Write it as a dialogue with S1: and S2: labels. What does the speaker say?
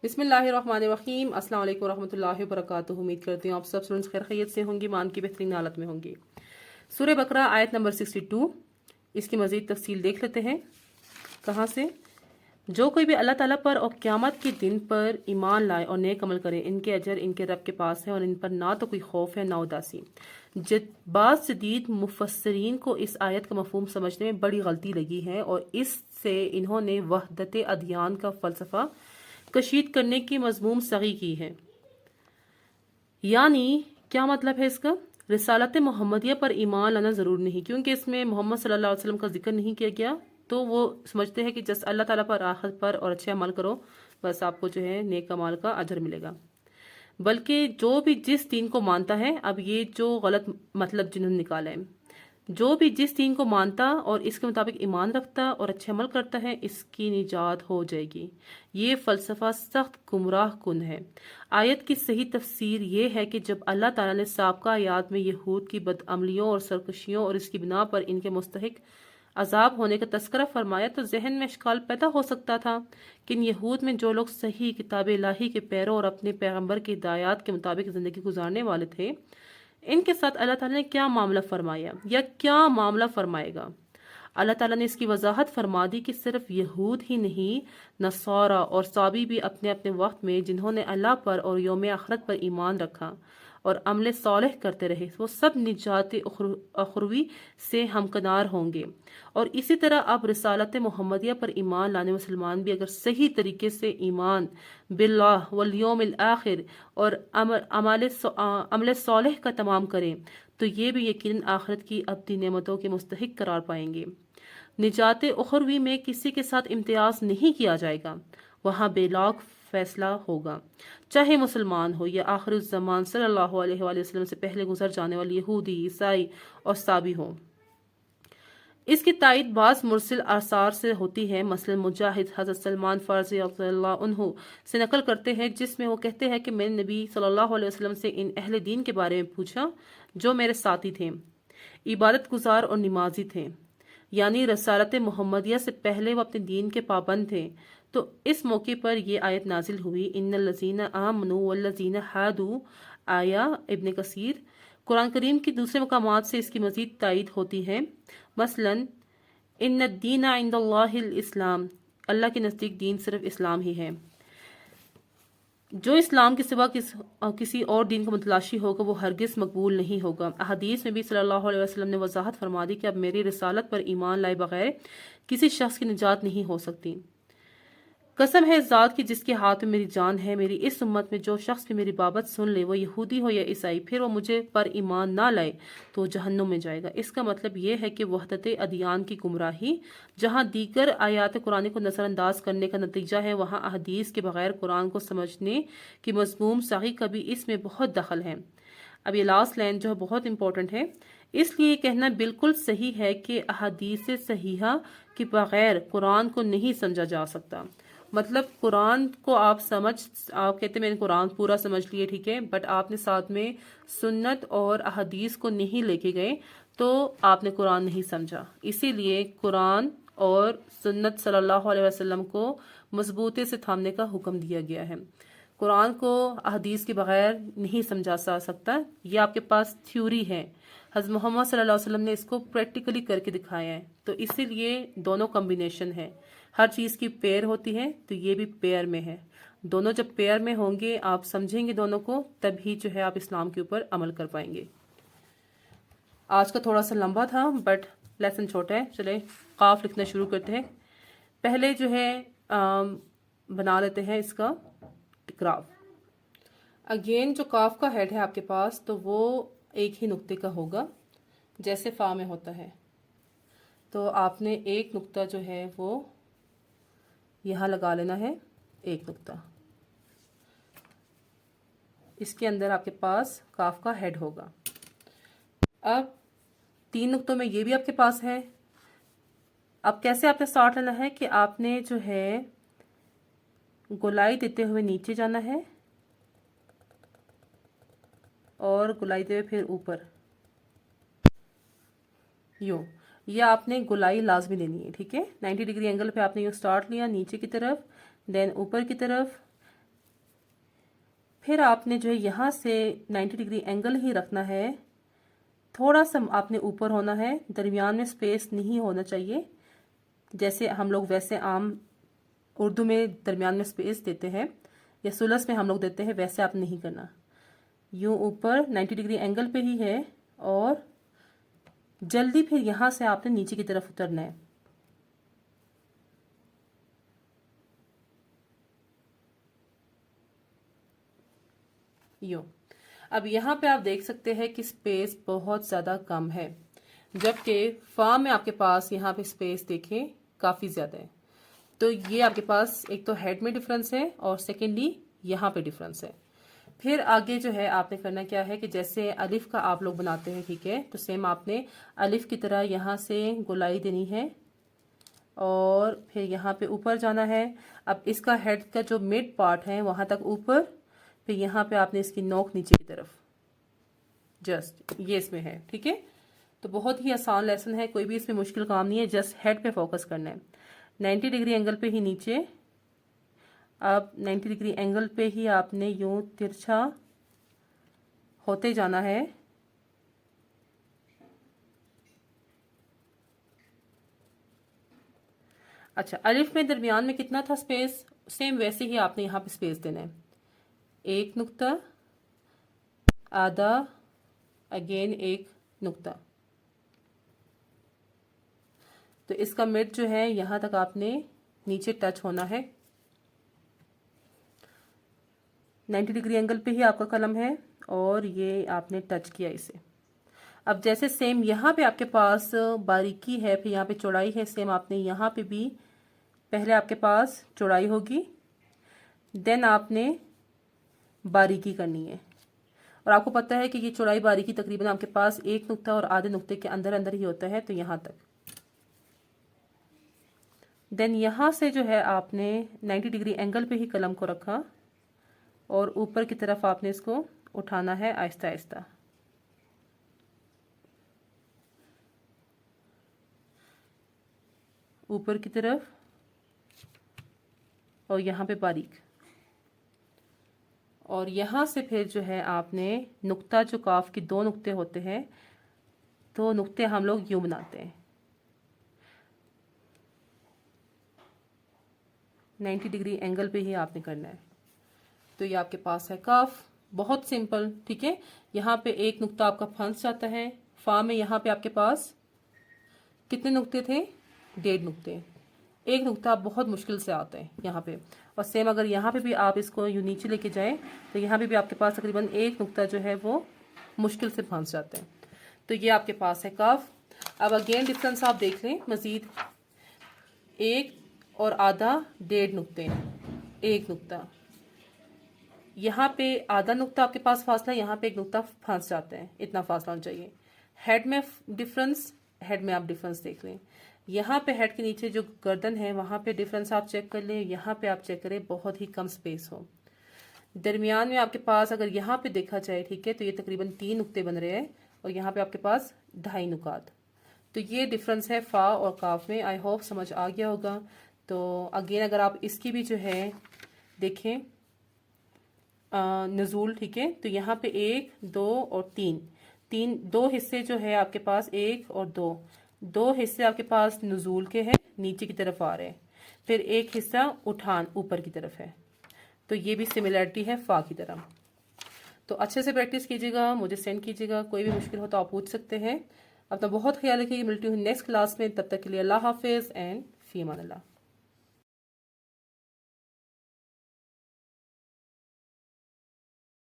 S1: बिस्मिल्लाहिर्रहमानिर्रहीम। अस्सलाम वालेकुम रहमतुल्लाहि वबरकातुहू। उम्मीद करती हूँ आप सब स्टूडेंट्स खैर खैरियत से होंगे, ईमान की बेहतरीन हालत में होंगे। सूरह बकरा आयत नंबर 62, इसकी मज़ीद तफसील देख लेते हैं। कहाँ से? जो कोई भी अल्लाह ताला पर और क़यामत के दिन पर ईमान लाए और नेक अमल करे, इनके अजर इनके रब के पास है और इन पर ना तो कोई खौफ है ना उदासी। बाज़ जदीद मुफस्सिरीन को इस आयत का मफहूम समझने में बड़ी गलती लगी है और इससे इन्होंने वहदत अदियान का फ़लसफ़ा कशीद करने की मज़मूम सगी की है। यानी क्या मतलब है इसका? रिसालत मोहम्मदिया पर ईमान लाना ज़रूर नहीं, क्योंकि इसमें मोहम्मद सल्लल्लाहु अलैहि वसल्लम का जिक्र नहीं किया गया, तो वो समझते हैं कि जस्ट अल्लाह ताला पर, आखिरत पर और अच्छे अमल करो, बस आपको जो है नेक अमाल का अजर मिलेगा। बल्कि जो भी जिस दीन को मानता है, अब ये जो गलत मतलब जिन्होंने निकाला है, जो भी जिस दीन को मानता और इसके मुताबिक ईमान रखता और अच्छे अमल करता है, इसकी निजात हो जाएगी। ये फ़लसफ़ा सख्त गुमराह कुन है। आयत की सही तफसीर ये है कि जब अल्लाह ताला ने साबका आयात में यहूद की बदअमलियों और सरकशियों और इसकी बिना पर इनके मुस्तहिक अजाब होने का तस्करा फरमाया, तो जहन में इश्काल पैदा हो सकता था कि इन यहूद में जो लोग सही किताब इलाही के पैरों और अपने पैगम्बर की हिदायत के मुताबिक ज़िंदगी गुजारने वाले थे, इनके साथ अल्लाह ताला ने क्या मामला फरमाया या क्या मामला फरमाएगा। अल्लाह ताला ने इसकी वजाहत फरमा दी कि सिर्फ यहूद ही नहीं, नसारा और साबी भी अपने अपने वक्त में जिन्होंने अल्लाह पर और यौम आखिरत पर ईमान रखा और अमल सालेह करते रहे, वो सब निजात उखरवी से हमकनार होंगे। और इसी तरह अब रिसालत मोहम्मदिया पर ईमान लाने मुसलमान भी अगर सही तरीके से ईमान बिल्लाह वल यौमिल आखिर और अमल सालेह का तमाम करें, तो ये भी यकीनन आखिरत की अब्दी नेमतों के मुस्तहिक करार पाएंगे। निजात उखरवी में किसी के साथ इम्तियाज नहीं किया जाएगा, वहाँ बेलाग फैसला होगा, चाहे मुसलमान हो या आखिर ज़मान सल्लल्लाहु अलैहि वसल्लम से पहले गुजर जाने वाले यहूदी, ईसाई और साबी हो। इसकी तायद बाज़ मुरसिल आसार से होती है। मसलन मुजाहिद हज़रत सलमान फ़ारसी रज़ियल्लाहु अन्हु से नकल करते हैं, जिसमें वो कहते हैं कि मैंने नबी सल्लल्लाहु अलैहि वसल्लम से इन अहले दीन के बारे में पूछा जो मेरे साथी थे, इबादत गुजार और नमाजी थे, यानी रसालत मोहम्मदिया से पहले वो अपने दीन के पाबंद थे। तो इस मौके पर यह आयत नाजिल हुई, इन्नल्लज़ीना आमनू वल्लज़ीना हादू, आया इब्न कसीर। कुरान करीम की दूसरे मकामात से इसकी मज़ीद तायद होती है। मसलन इन्नद्दीना इंदल्लाहिल इस्लाम, अल्लाह के नज़दीक दीन सिर्फ इस्लाम ही है। जो इस्लाम के सिवा किसी और दीन का मुतलाशी होगा वो हरगिज़ मकबूल नहीं होगा। अहदीस में भी सल्लल्लाहु अलैहि वसल्लम ने वजाहत फरमा दी कि अब मेरी रिसालत पर ईमान लाए बगैर किसी शख्स की निजात नहीं हो सकती। कसम है इस ज़ात की जिसके हाथ में मेरी जान है, मेरी इस उम्मत में जो शख्स भी मेरी बाबत सुन ले, वो यहूदी हो या ईसाई, फिर वो मुझे पर ईमान ना लाए तो जहन्नुम में जाएगा। इसका मतलब ये है कि वहदत अदियान की गुमराही जहाँ दीगर आयात कुरान को नज़रअंदाज करने का नतीजा है, वहाँ अहदीस के बगैर कुरान को समझने की मज़मूम सही का भी इसमें बहुत दखल है। अब ये लास्ट लाइन जो है बहुत इंपॉर्टेंट है, इसलिए कहना बिल्कुल सही है कि अहदीस सहीहा के बगैर कुरान को नहीं समझा जा सकता। मतलब कुरान को आप कहते मैंने कुरान पूरा समझ लिए, ठीक है, बट आपने साथ में सुन्नत और अहदीस को नहीं लेके गए तो आपने कुरान नहीं समझा। इसीलिए कुरान और सुन्नत सल्लल्लाहु अलैहि वसल्लम को मजबूती से थामने का हुक्म दिया गया है। कुरान को अहदीस के बगैर नहीं समझा जा सकता। ये आपके पास थ्योरी है, हज़रत मोहम्मद सल्लल्लाहु अलैहि वसल्लम ने इसको प्रैक्टिकली करके दिखाया है, तो इसीलिए दोनों कॉम्बिनेशन है। हर चीज़ की पेयर होती है, तो ये भी पेयर में है। दोनों जब पेयर में होंगे, आप समझेंगे दोनों को, तभी जो है आप इस्लाम के ऊपर अमल कर पाएंगे। आज का थोड़ा सा लंबा था बट लेसन छोटा है। चले काफ लिखना शुरू करते हैं। पहले जो है बना लेते हैं इसका ग्राफ। अगेन जो काफ का हेड है आपके पास, तो वो एक ही नुक्ते का होगा जैसे फा में होता है। तो आपने एक नुक्ता जो है वो यहाँ लगा लेना है, एक नुक्ता। इसके अंदर आपके पास काफ का हेड होगा। अब तीन नुक्तों में ये भी आपके पास है। अब कैसे आपने स्टार्ट लेना है कि आपने जो है गोलाई देते हुए नीचे जाना है और गोलाई देते हुए फिर ऊपर, यूँ। यह आपने गोलाई लाजमी लेनी है, ठीक है। 90 डिग्री एंगल पे आपने यूँ स्टार्ट लिया नीचे की तरफ, देन ऊपर की तरफ, پھر آپ نے جو ہے یہاں سے 90 ڈگری اینگل ہی رکھنا ہے، تھوڑا سا آپ نے اوپر ہونا ہے، درمیان میں سپیس نہیں ہونا چاہیے، جیسے ہم لوگ ویسے عام اردو میں درمیان میں سپیس دیتے ہیں یا ثلث میں ہم لوگ دیتے ہیں، ویسے آپ نہیں کرنا، یوں اوپر 90 ڈگری اینگل پہ ہی ہے، اور جلدی پھر یہاں سے آپ نے نیچے کی طرف اترنا ہے۔ یوں اب یہاں پہ آپ دیکھ سکتے ہیں کہ سپیس بہت زیادہ کم ہے، جبکہ فا میں آپ کے پاس یہاں پہ سپیس دیکھیں کافی زیادہ ہے۔ تو یہ آپ کے پاس ایک تو ہیڈ میں ڈفرنس ہے، اور سیکنڈلی یہاں پہ ڈفرنس ہے۔ پھر آگے جو ہے آپ نے کرنا کیا ہے کہ جیسے الف کا آپ لوگ بناتے ہیں، ٹھیک ہے، تو سیم آپ نے الف کی طرح یہاں سے گولائی دینی ہے، اور پھر یہاں پہ اوپر جانا ہے۔ اب اس کا ہیڈ کا جو مڈ پارٹ ہے وہاں تک اوپر، پھر یہاں پہ آپ نے اس کی نوک نیچے کی طرف، جسٹ یہ اس میں ہے، ٹھیک ہے۔ تو بہت ہی آسان لیسن ہے، کوئی بھی اس میں مشکل کام نہیں ہے، جسٹ ہیڈ پہ فوکس کرنا ہے۔ 90 ڈگری اینگل پہ ہی نیچے، اب 90 ڈگری اینگل پہ ہی آپ نے یوں ترچھا ہوتے جانا ہے، اچھا الف میں درمیان میں کتنا تھا سپیس، سیم ویسے ہی آپ نے یہاں پہ سپیس دینا ہے، ایک نقطہ، آدھا، اگین ایک نقطہ، تو اس کا مڈ جو ہے یہاں تک آپ نے نیچے ٹچ ہونا ہے۔ 90 ڈگری اینگل پہ ہی آپ کا قلم ہے، اور یہ آپ نے ٹچ کیا اسے۔ اب جیسے سیم یہاں پہ آپ کے پاس باریکی ہے، پھر یہاں پہ چوڑائی ہے، سیم آپ نے یہاں پہ بھی پہلے آپ کے پاس چوڑائی ہوگی، دین آپ نے باریکی کرنی ہے، اور آپ کو پتہ ہے کہ یہ چوڑائی باریکی تقریباً آپ کے پاس ایک نقطہ اور آدھے نقطے کے اندر اندر ہی ہوتا ہے، تو یہاں تک۔ دین یہاں سے جو ہے آپ نے 90 ڈگری اینگل پہ ہی قلم کو رکھا، اور اوپر کی طرف آپ نے اس کو اٹھانا ہے آہستہ آہستہ، اوپر کی طرف، اور یہاں پہ باریک، اور یہاں سے پھر جو ہے آپ نے نقطہ، جو کاف کی دو نقطے ہوتے ہیں، تو نقطے ہم لوگ یوں بناتے ہیں، 90 ڈگری اینگل پہ ہی آپ نے کرنا ہے۔ تو یہ آپ کے پاس ہے کاف، بہت سمپل، ٹھیک ہے۔ یہاں پہ ایک نقطہ آپ کا پھنس جاتا ہے، فا میں یہاں پہ آپ کے پاس کتنے نقطے تھے، 1.5 نقطے، ایک نقطہ بہت مشکل سے آتا ہے یہاں پہ، اور سیم اگر یہاں پہ بھی آپ اس کو یوں نیچے لے کے جائیں تو یہاں پہ بھی آپ کے پاس تقریباً ایک نقطہ جو ہے وہ مشکل سے پھنس جاتا ہے۔ تو یہ آپ کے پاس ہے کاف۔ اب اگین ڈفرنس آپ دیکھ لیں، مزید ایک اور آدھا، 1.5 نقطے، ایک نقطہ، یہاں پہ آدھا نقطہ آپ کے پاس فاصلہ، یہاں پہ ایک نقطہ پھنس جاتا ہے، اتنا فاصلہ ہونا چاہیے۔ ہیڈ میں ڈفرنس، ہیڈ میں آپ ڈفرنس دیکھ لیں، یہاں پہ ہیڈ کے نیچے جو گردن ہے وہاں پہ ڈفرنس آپ چیک کر لیں، یہاں پہ آپ چیک کریں بہت ہی کم سپیس ہو۔ درمیان میں آپ کے پاس اگر یہاں پہ دیکھا جائے، ٹھیک ہے، تو یہ تقریباً 3 نقطے بن رہے ہیں، اور یہاں پہ آپ کے پاس 2.5 نقاط۔ تو یہ ڈفرنس ہے فا اور کاف میں۔ آئی ہوپ سمجھ آ گیا ہوگا۔ تو اگین اگر آپ اس کی بھی جو ہے دیکھیں نزول، ٹھیک ہے، تو یہاں پہ 1، 2 اور 3، دو حصے جو ہے آپ کے پاس، 1 اور 2 حصے آپ کے پاس نزول کے ہیں، نیچے کی طرف آ رہے ہیں، پھر ایک حصہ اٹھان اوپر کی طرف ہے۔ تو یہ بھی سملیرٹی ہے فا کی طرح۔ تو اچھے سے پریکٹس کیجیے گا، مجھے سینڈ کیجیے گا، کوئی بھی مشکل ہو تو آپ پوچھ سکتے ہیں۔ اپنا بہت خیال رکھیے، ملتی ہوں نیکسٹ کلاس میں، تب تک کے لیے اللہ حافظ اینڈ فی امان اللہ۔